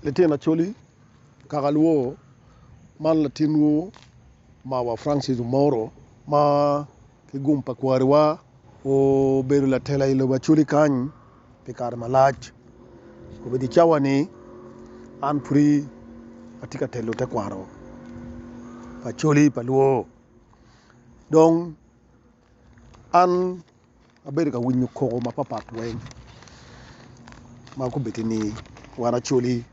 letena choli kagaluo man latinu ma wa Francis Moro ma kigumpa kwariwa o beru la tela ilo ba chuli kany pikar malaj ko bedi chawani an puri atika telo te kwaro pa chuli pa luo dong an aberu ka winyu ko ma papat wen ma ko betini wana chuli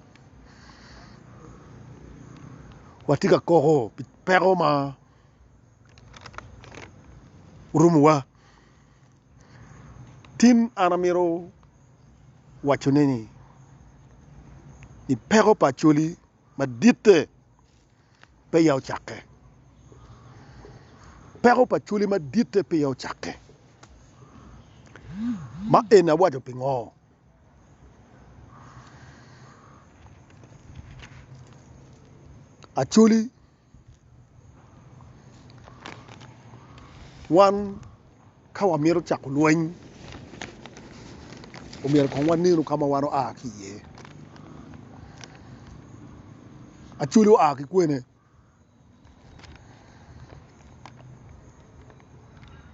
watika koho pero ma rumwa tim anamiro wachoneni ni pero pa chuli ma dite pe yaw chake pero pa chuli ma dite pe yaw chake ma ena wajo pingo a chuli wan kawa miro chako lueny umir kong wan niru kama wano kiye a chuli ki kwene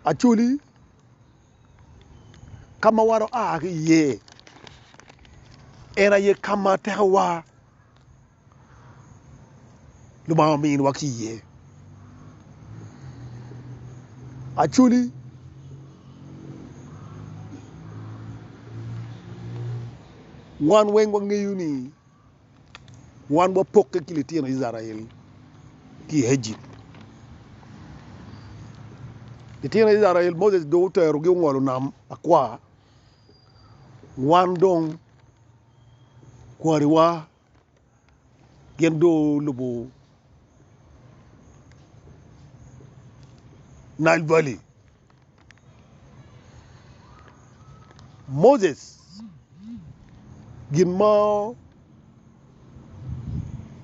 a chuli kama wano kiye era ye kama tewa luma min wa kiye a chuli wan weng wa ngeyuni wan wa pokke kiliti na Israel ki heji Itina Israel Moses do teru gi ngolu nam akwa wan dong kwariwa gendo lubu Nile Valley Moses gin ma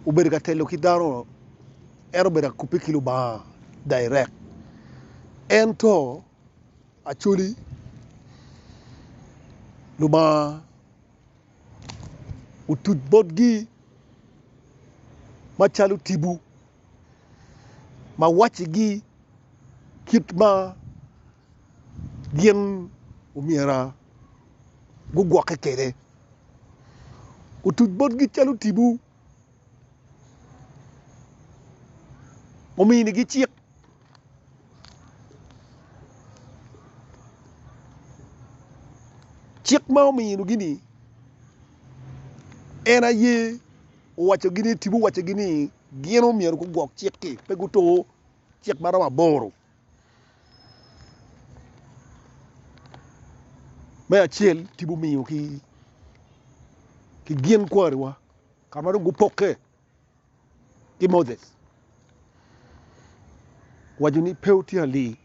uberga telo kidaro erbera kupikilo ba direct ento actually luma utut bodgi machalu tibu ma wachigi kitma gien umiera gugwa kekere utut bodgi chalu tibu umini gi chiek chiek ma uminu gini ena ye wacho gini tibu wacho gini gien umiera gugwa chiek ki peguto chiek mara boro me achiel tibu miyo ki gien kwariwa kamaro gupoke ki Moses wajuni pewti ali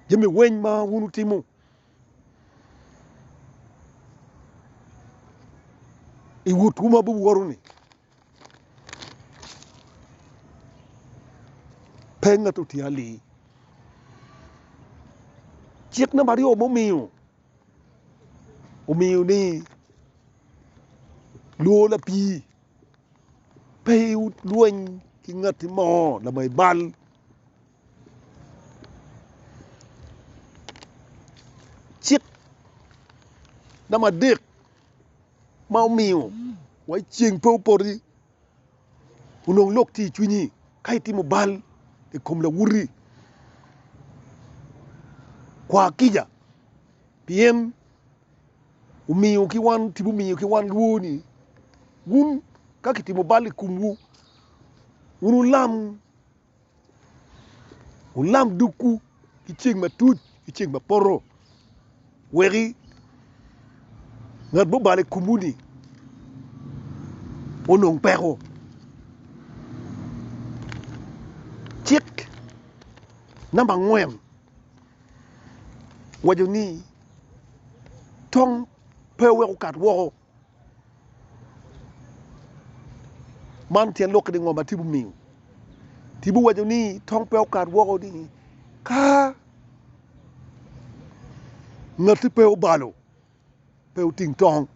jemi weny ma wunu timu iwut kuma bu waruni penga to ti ali chiek na mario momiyo umiyo ni luo la pi pe luony ki ngati mo la mai bal chiek na madek ma umiyo wai chieng po pori unong lok ti chunyi kai ti mo bal e kom la wuri kwa kija piem umiyo ki wan tibu miyo ki wan luoni wun kaki ti mo bal kumwu ulam duku ki chieng matut ki chieng maporo weri ngat bo bale kumuni onong pero chiek namba ngwen wajoni tong pewe ukat wo man tien lok di ngoma tibu miu tibu wajoni tong pewe ukat wo di ka ngati pewe balo pewe ting tong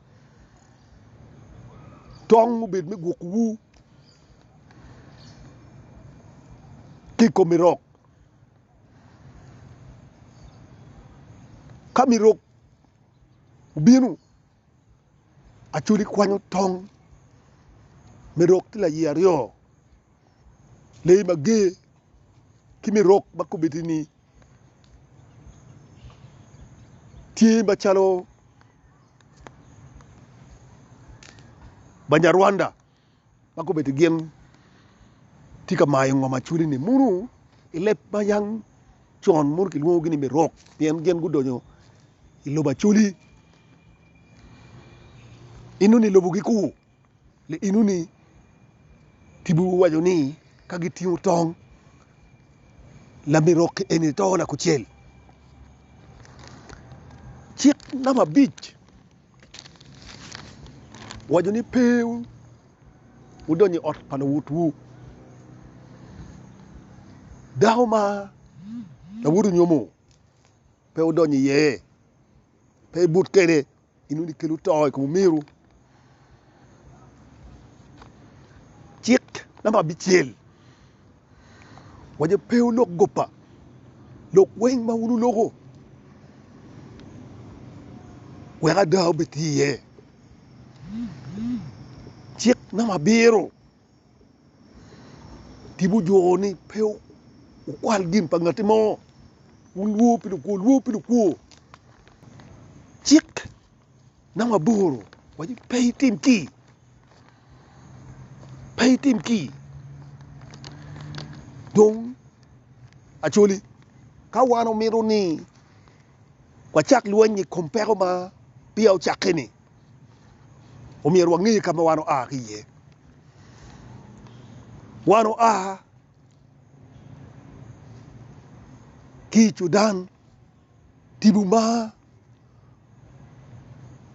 tong ubed mi gwok wu kiko mirok ka mirok ubinu achuli kwanyo tong mirok tila yiario lei mage ki mirok bakubitini tie machalo Banyarwanda bakubiti gien tika mayo ngoma chuli ni munu ilep mayang chon mur ki luongo ni mirok pien gien gudonyo iloba chuli inuni lobo giku le inuni tibu wajo ni kagitingo tong la mirok eni to na kuchel chik nama beach wajo ni peu udonyo ot pana wutu daho ma la wuru nyomo pe udonyo ye pe but kere inuni kelu toy ko miru chik nama bichel wajo peu lok gopa lok weng ma wulu logo wega daho betiye chik nama biro tibu joni peu ukwal gin pangati mo luo pilu kuo chik nama buro waji pay tim ki dong acholi ka wano miro ni kwa chak luenyi kompero ma piao chakini omier wangi kama wano a kiye wano a ki chudan tibu ma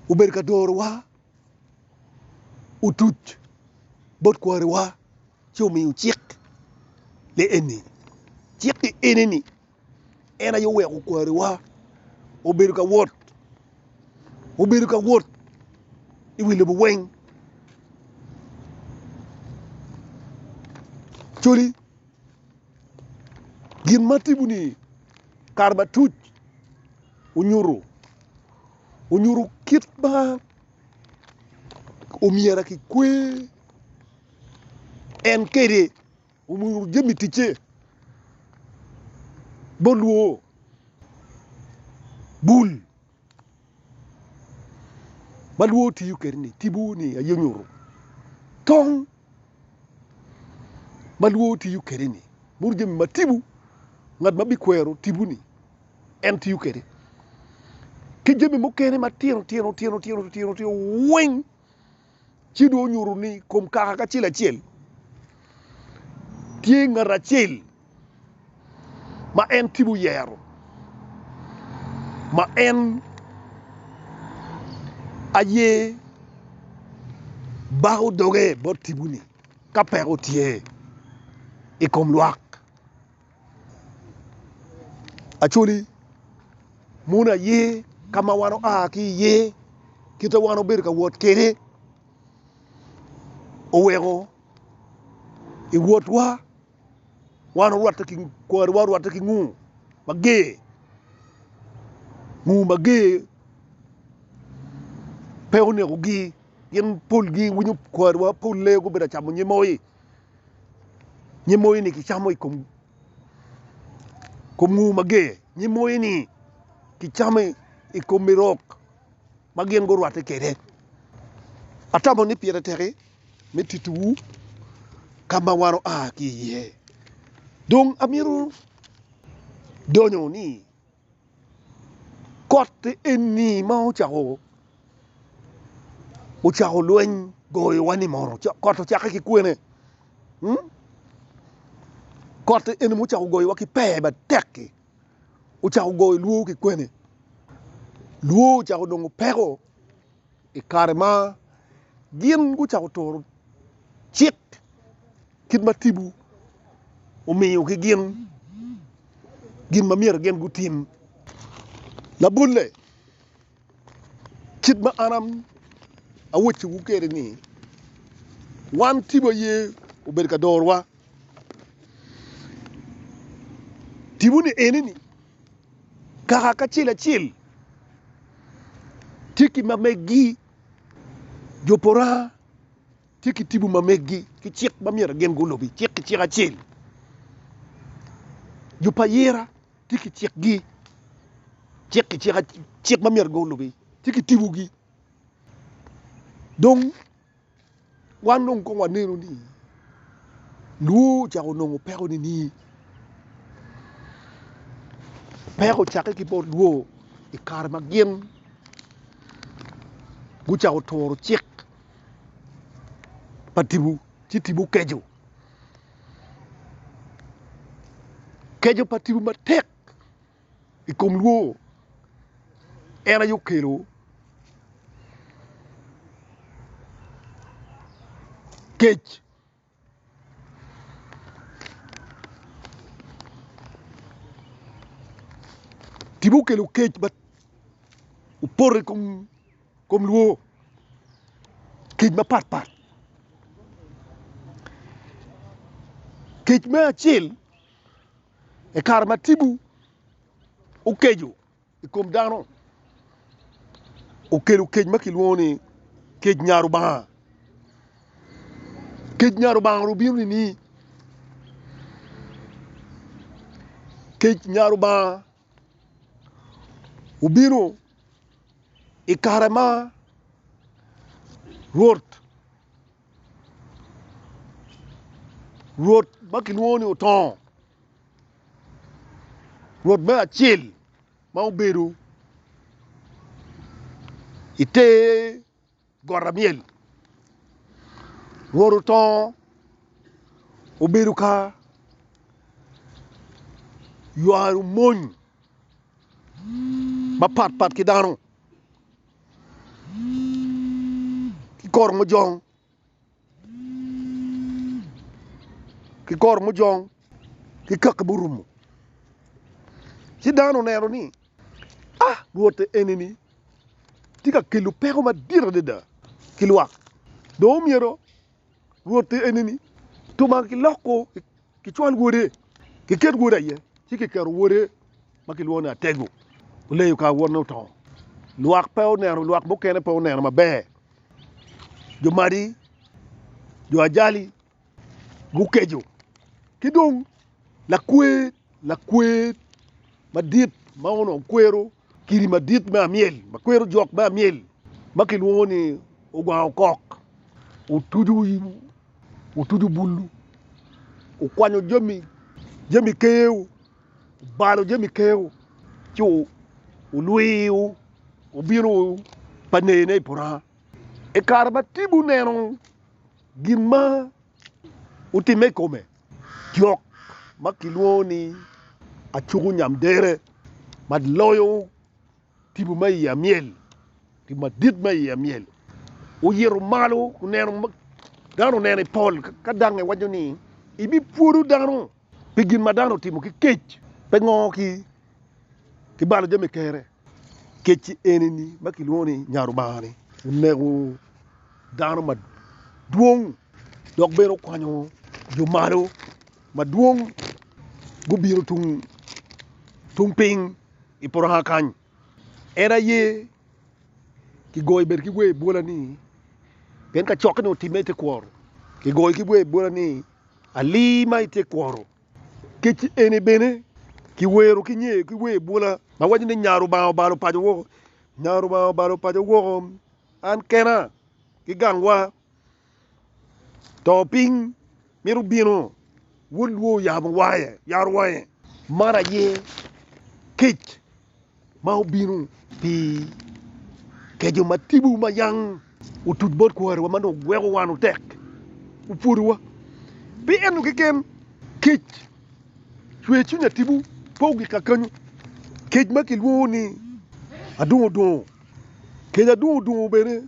uber wa utuch bot wa chomi uchik le eni chik ti eneni ena yo we wa uber ka wot iwile bu weng choli gin matibu ni karba tuch unyuru kit ba omiera ki kwe en kere umuru jemi tiche boluo bul baluo tiyu kerni tibu ni ayonyuru tong baluo tiyu kerni mur jemi matibu ngad mabi kwero tibu ni en tiyu kere ki jemi mokene matiro tiro weng chido nyuru ni kom kaka ka chiel tie ngara chiel ma en tibu yero ma en aye bahu doge bot tibu ni ka pero tie ikom luak acholi muna ye kama wano a ki ye kita wano ber ka wot kere owego i wot wano ruata ki kwar wa ruata ki ngu mage peu ne gi yen pol gi winyu kwar wa pol le go bera chamo nyemoi ni ki chamo ikom ngu mage nyemoi ni ki chamo ikom mirok magien go ruata kere atamo ni piera tere metitu kama wano a ki ye dong amiru donyo ni kote eni ma uchaho luen goyo wani moro kote chaka ki kwene kote eni muchaho goyo waki peba teki uchaho goyo luo ki kwene luo uchaho dongo pero ikare ma gien uchaho toro chik kit matibu umiyo ki gien mamier gien gutim la bulle kit ma anam awuchi wukere ni wan tibo ye ubed ka dorwa tibu ni enini kaka ka chiel tiki mamegi jopora tiki tibu mamegi ki chiek mamiera gen golobi chiek ki chiek achiel jopayera tiki chiek gi chiek ki chiek mamiera golobi tiki tibu gi dong wan nong ko waneno ni luo chako nongo peko ni peko chake ki bor luo i kar magien gu chako toro chiek patibu chi tibu kejo patibu matek i kom luo era yo kelo kech tibu kelo kech bat upore kom luo kech ma pat kech ma achiel e kar matibu ukejo i kom dano okelo kech makiluo ni kech nyarubanga rubiro ni kech nyarubanga ubiro i kare ma ruoth makiluo ni oton ruoth ma achiel ma obedo ite goramiel ruoth oton obedo ka ywaru mony ma pat ki dano ki kor mojong ki kak burumu ci dano nero ni ruoth enini tika kelo peko madira deda ki lwak do miero ruoth enini tuma ki loko ki chwal wuode ki ket wuode aye ci ki kero wuode ma ki luo ni atego uleyo ka wuod no to lwak peo nero lwak mokene peo nero maber jo madi jo ajali gukejo kidong lakwet madit ma ono kwero kiri madit ma miel ma kwero jok ma miel ma kiluo ni ogwao kok utudu bulu ukwanyo jami keu balo jami keu ci ulwiu ubiro panene i pora e kar matibu neno gin ma utime kome jok ma kiluo ni achugu nyamdere mad loyo tibu ma iya miel tibu madit ma iya miel uyero malo neno dano neno pol ka dange wajo ni ibi puoru dano pigin ma dano timo ki kech pe ngo ki balo jami kere kech enini ma kiluo ni nyarubani unego dano ma duong dok bero kwanyo jumalo ma duong gubiro tung ping i pora kany era ye ki goy ber ki we bola ni pen ka chok no time te kworo ki goy ki we bola ni ali mai te kworo kech ene bene ki wero ki nye ki we bola ma waji ni nyaru ba balo pajo wo an kena ki gangwa to ping miru bino wulwo yaru waye mara ye kech ma obino pi kejo matibu ma yang utut bot kwaro mano gwego wanu tek upuruwa pi enu kiken kech chwe chunya tibu pogi kakanyu kech ma kiluo ni adungo kech adungo bene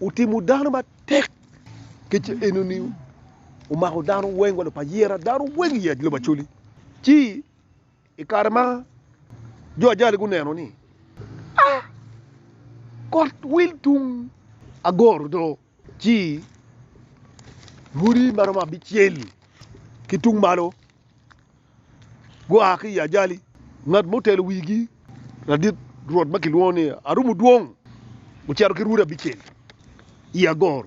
utimu dano ma tek kech enu ni umako dano weng wala payera dano weng ya jilo bachuli ci ikarma jo ajali guneno ni kot wil tung agor do ci Guri marama bichel kitung malo go aki ya jali ngat motel wigi radit rod makilwoni arumu duong ucharo kiruda bichel iya gor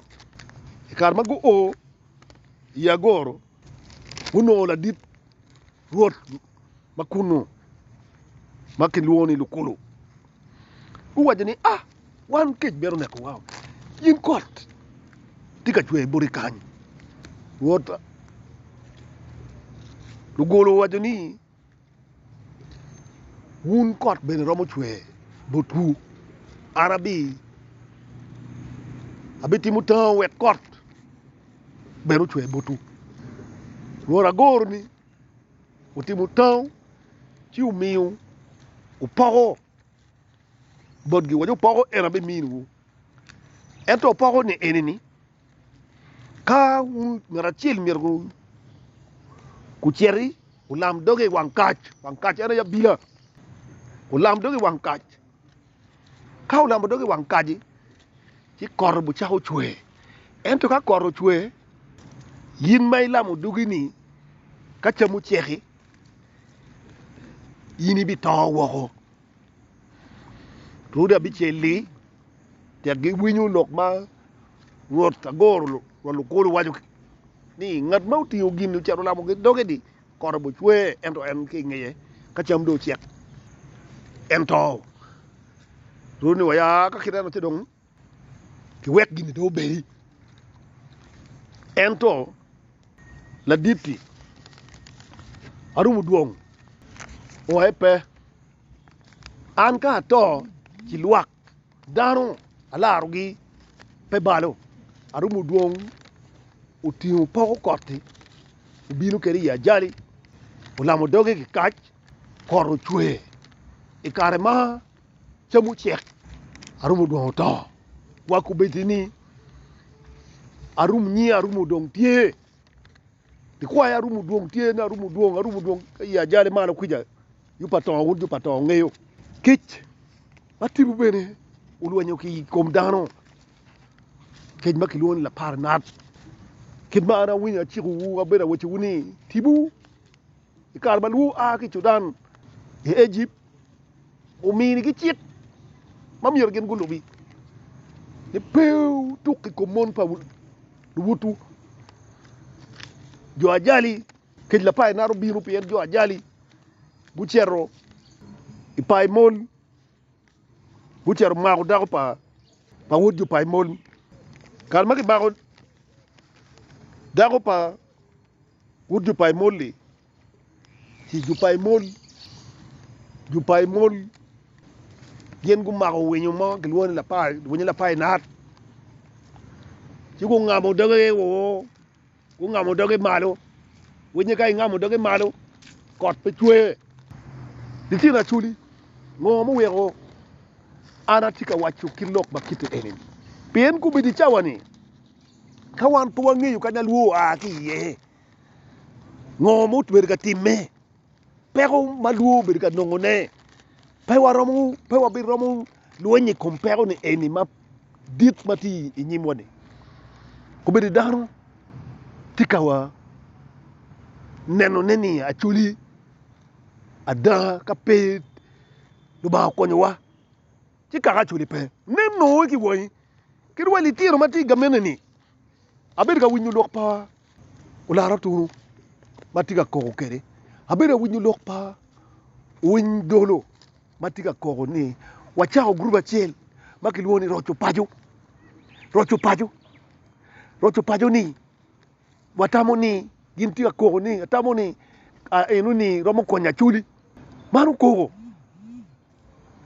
kar mago o iya goro uno la dit rod makuno makilwoni lukulu uwajani wan kech bero ne ko wow yin kot tika chwe buri kany wota lugolo wajani wun kot bene romo chwe botu arabi abiti mutan wet kot bero chwe botu wora gor ni uti mutan chi umiu upogo bodgi wajo pogo erabe minu ento pogo ni enini ka ngarachil mirgu kucheri ulam doge wangkach era ya bila ulam doge wangkach ka ulam doge wangkaji chi kor bu chaho chwe ento ka kor chwe yin mai lamu dugi ni ka chamu chehi yini bi taw wo ruda bi cheli tergi winyu lokma rot agor lo ko waju ni ngat mauti ogin charo lamu doge di kor bu chwe ento en ki ngeye ka cham do chek ento runi waya ka kirano te dong ki wet gini do beri ento la dipti arumu duong o epe an ka to ci luak dano alarugi pe balo arumu duong utiu poko korti ubinu keri ya jali ulamo doge ki kach koro chwe ikare ma chamu chek arumu duong to waku betini arumu dong tie di kwa arumu duong tie na arumu duong ya jali mana kuja yupa to ngeyo kich atibu bene ulwanyo ki kom dano kej makilwoni la par nat kid ma ana winya chiku abera wachi wuni tibu ikar balu ki chudan e Egypt umini ki chit mam yor gen gulubi ne pew tukki ko mon pa wutu jo ajali kej la pay naru biru pien jo ajali bu cerro ipay mon bu cerro maako dago pa wudju pay mon kar maki baako dago pa wudju pay molli si jupay mol yen gu maako wenyo mo gilwoni la pay naat ci ko ngamo doge wo ku ngamo doge malo wenye kay ngamo doge malo kot pe chwe ditina chuli ngo mo wego ana tika wachu kilok bakite enen pen ku bidi chawani kawan tuwa ngeyu kanyal wo ki ye ngo mo twerga timme pero maluo berga nongone pe wabiromu luonyi kompero ni eni ma dit mati inyimwani kubedi dano tikawa neno neni achuli ada kape duba konyo wa tika achuli pe neno ki woyi kirwali tiro mati gameneni aberga winyu lokpa ulara turu matiga koko kere abera winyu lokpa win dolo matiga koko ni wachao gruba chel makilwoni rocho pajo ni watamo ni gintiga koko ni atamo ni enu ni romo konya chuli manu koko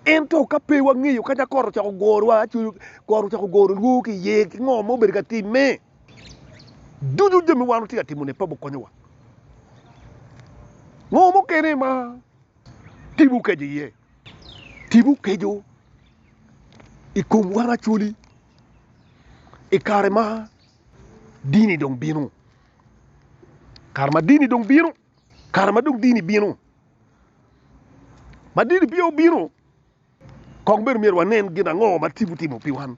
ento kape wangiyo kaja koro chako gorwa chulu koro chako goro luki ye ngomo berga timme dudu jemi wanu tiga timune pabo konyowa ngomo kene ma tibu kejo ikum wara chuli ikare ma dini dong binu karma dini dong binu karma dong dini binu ma dini biyo binu kong ber mir wanen gina ngo ma tibu piwan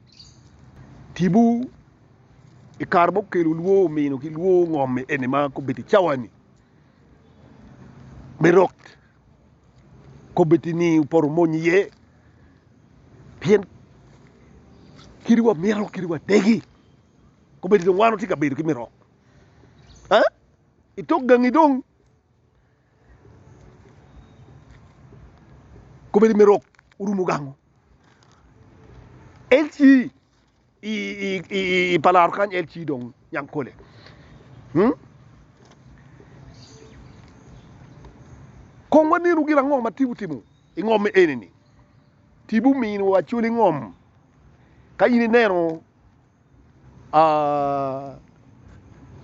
tibu e karbo ke luo mino ki luo ngom ene ma ko beti chawani berok ko beti ni por monye pien kiriwa miro kiriwa degi ko beti wano tika bedo ki miro ha itok gangi dong ko beti miro urumu gango elchi i palar kan elchi dong yankole ko ngani rugira ngom matibu timu ngom eneni tibu min wa chuli ngom kayini nero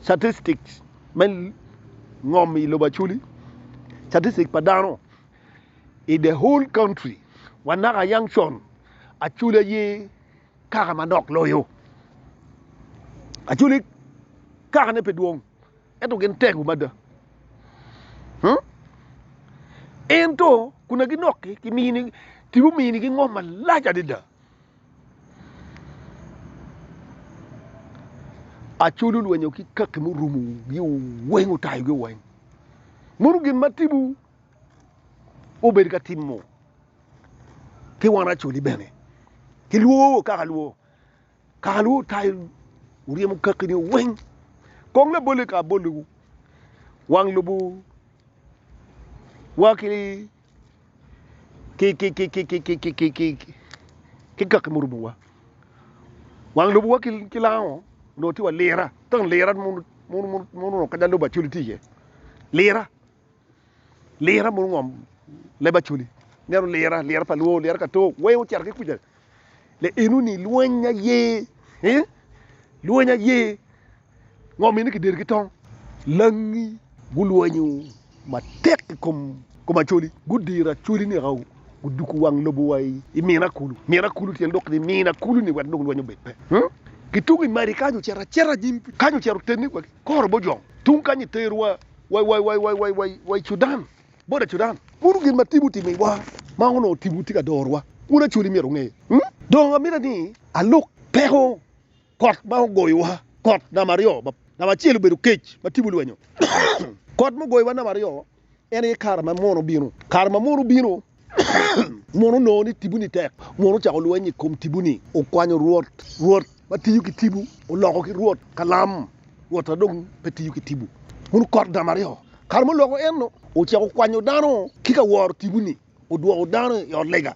statistics men ngom i loba chuli statistics padano in the whole country wanaka yang chon achule ye kaka manok loyo achuli kaka ne peduong eto gen tegu mada ento kuna ginoki kimini tibu mini ki ngoma laja dida achulu lwenyo ki kak murumu gi wengu tay gi wen muru gin matibu ober ka timmo ki wana chuli bene ki luo ka luo tay uriemu kak ni wen kong le bole ka bolu wang lubu wakili ki kak murumu wa wang lubu wakil kilao no ti wa lera tan lera mun ka dalu ba chuli tiye lera mun ngom le ba chuli nero lera pa luo lera ka to we o charke kuja le inuni luenya ye luenya ye ngom ni ki der ki ton langi guluanyu ma tek kom chuli gudira chuli ni raw guduku wang lobu way imina kulu tel dok ni mina kulu ni wad luanyu be kitugi mari kanyo chera jimpi kanyo chero tenni kwa kor bojong tung kanyi terwa wai Sudan boda Sudan muru gin matibu timi wa ma ngono tibuti ka dorwa una chuli mero nge don amira ni aluk peho kot ma goywa kot na mario na machielu bedo kech matibu lwenyo kot mo goywa na mario ene karma mono bino mono no ni tibuni tek mono cha lwenyi kom tibuni o kwanyo ruot matiyu ki tibu o loko ki ruot kalam wota dong petiyu ki tibu mun kot da mario karmo loko enno o cha o kwanyo dano kika wor tibuni o duo dano yo lega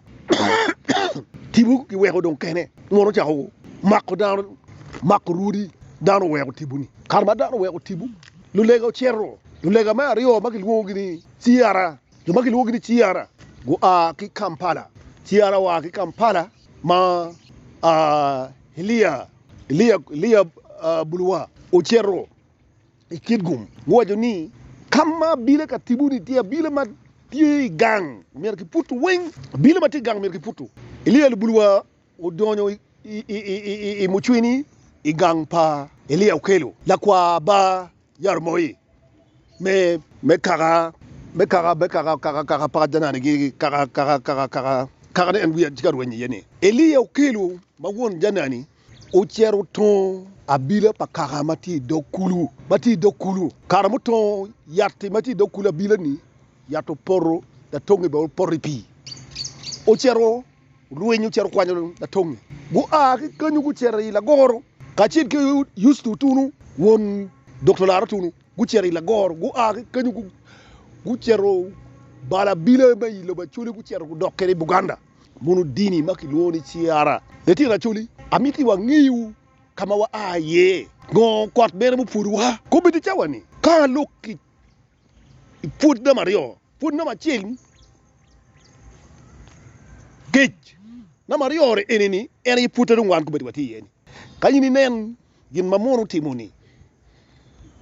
tibu ki weko dong kene mono cha o makko dano makko rudi dano weko tibuni karma dano weko tibu lu lega o cerro lu lega ma rio makil wogini ciara lu makil wogini ciara go a ki Kampala ciara wa ki Kampala ma Elia bulwa o cerro ikidgum wojo ni kama bile ka tibuni tia bile ma tie gang mer ki putu wen bile ma ti gang mer ki putu Elia bulwa o donyo i muchwini i gang pa Elia okelo la kwa ba yarmoyi me kara pa janani gi kara ne en wiya jikar wenyi yene Elia okelo ma won janani o cero ton abila pa kara mati dokulu kara ton yatti mati dokulu abila ni yato porro da tongi ba porri pi o cero luenyu cero kwanyo da tongi bu a ki kanyu ku cero ila goro ka cid ke used to tunu won docteur tunu gu cero ila goro gu a ki kanyu gu cero bala bila bay lo ba chuli gu cero gu dokkere Buganda munu dini maki luoni ciara eti na chuli amiti wa ngiu kama wa aye go kot bere mu purwa ko biti chawani ka loki put na mario put na machil gej na mario re enini eni puta dum wan ko biti wati yeni kayini nen gin mamono timoni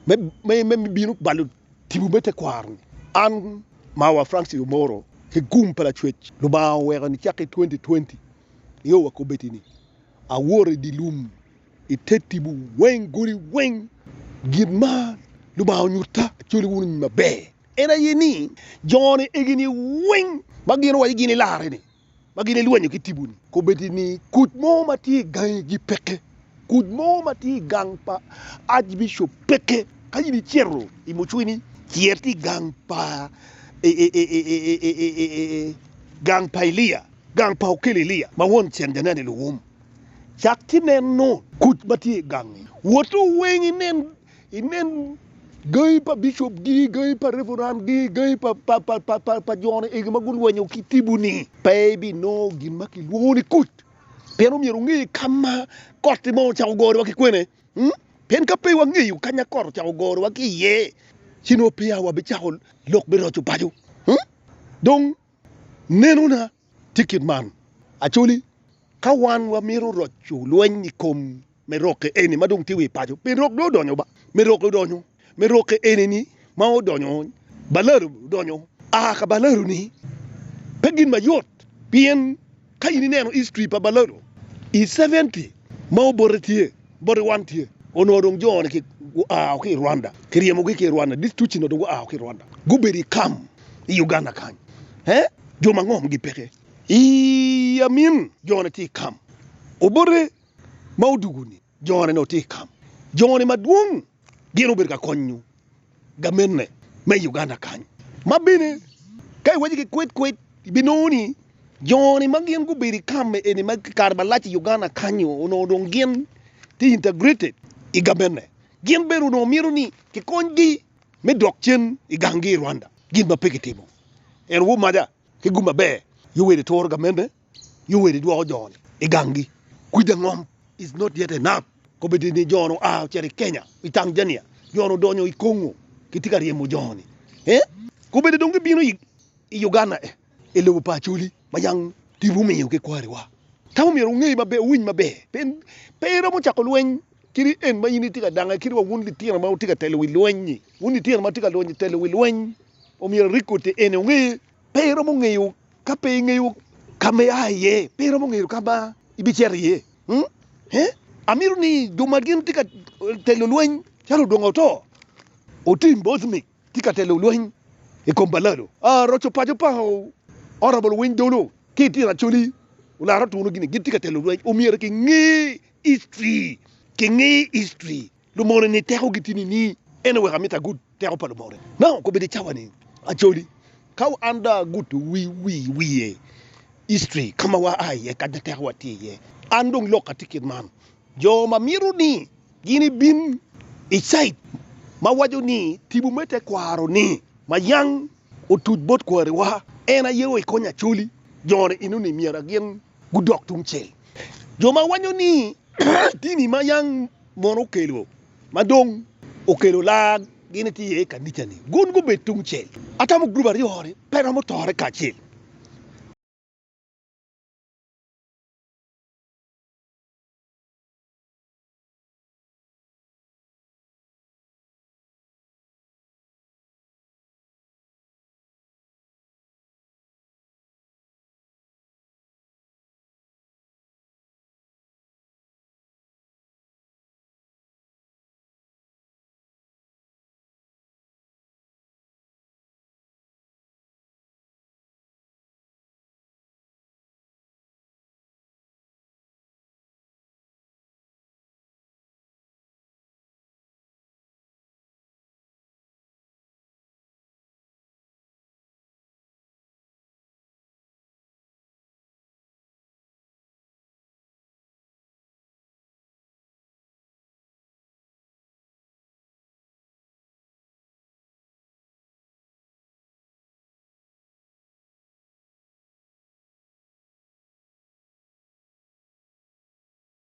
me binu balu tibu bete kwarni an mawa Francis Moro ke gumpa la chwech lo ba wera ni chake 2020 yo wa ko betini a wore di lum itetibu wen guri wen gidma lo ba nyurta chuli wun ma be ena yini joni egini wen bagino wa gini laare ni bagini luwanyo kitibuni ko betini kut mo mati gan gi peke kuj mo mati gang pa Archbishop peke kaji di cierro imuchuini cierti gang pa gang pa Elia gang pa okele Elia ma won chen janane luum chakti nen no kuj mati gang woto wengi inen gay pa bishop gi gay pa reverend gi gay pa jone e magun wanyo kitibuni baby no gin maki luoni kuj pero mi rungi kama korti mo cha goro ki kwene pen ka pe wangi yu kanya kor cha goro wa ki ye sino pe ya wa be cha lok be ro chu baju dong nenuna ticket man achuli kawan wa miro ro chu lueni kom me roke eni madong tiwi baju pe rok do donyo ba me rok do donyo me roke eni ni ma o donyo balaru donyo ka balaru ni pegin ma yot bien kayini neno history pa balaru i 70 ma boretie bore wantie ono dong jone ki ki Rwanda kriemo ki Rwanda dis tuchi no dong ki Rwanda guberi kam i Uganda kan joma ngom gi peke i amin jone ti kam obore mauduguni jone no ti kam jone madung gino berga konyu gamenne me Uganda kan mabine kay waji ki kwet binoni joni magien go beri kam eni mag karbalachi Uganda kanyo ono dong gen ti integrated igabenne gen beru no miruni ki kongi me dokchen igangi Rwanda gin ba pekitimo en wo maja ki gumba be you were tor gamenne you were do joni igangi kuida ngom is not yet enough ko be ni jono chere Kenya Tanzania jono donyo i Congo kitika riemo joni ko be dong bino i Uganda e lewu pa chuli mayang tibu mi ke kwari wa tamu mi rungi mabe win mabe pero mo chako lwen kiri en mayini tika danga kiri wa wundi tika ma tika tele wi lwenyi wundi tika ma tika lwenyi tele wi lwen o mi rikote en ngi pero mo ngi kape ngi kame aye pero mo ngi kaba ibicheri ye amiru ni domagin tika tele lwen chalo dongo to o tim bosmi tika tele lwen e kombalado rocho pajo pa honorable windolo kiti na chuli una ratu no gini gitika telo o miere ki ngi history lo more ni teko gitini ni anyway kamita good teko pa lo more now ko be de chawani a chuli kaw anda good we history kama wa ai ka de teko wati ye andong lokati kid man jo mamiru ni gini bin isait ma wajo ni tibu mete kwaro ni mayang o tuj bot kware wa ena yewo ikonya chuli jore inuni miera gien gudok tungchel joma wanyo ni tini mayang mono kelo madong okelo lag gini ti ye kandichani gun go betungchel atamu gruba riore pero mo tore kachel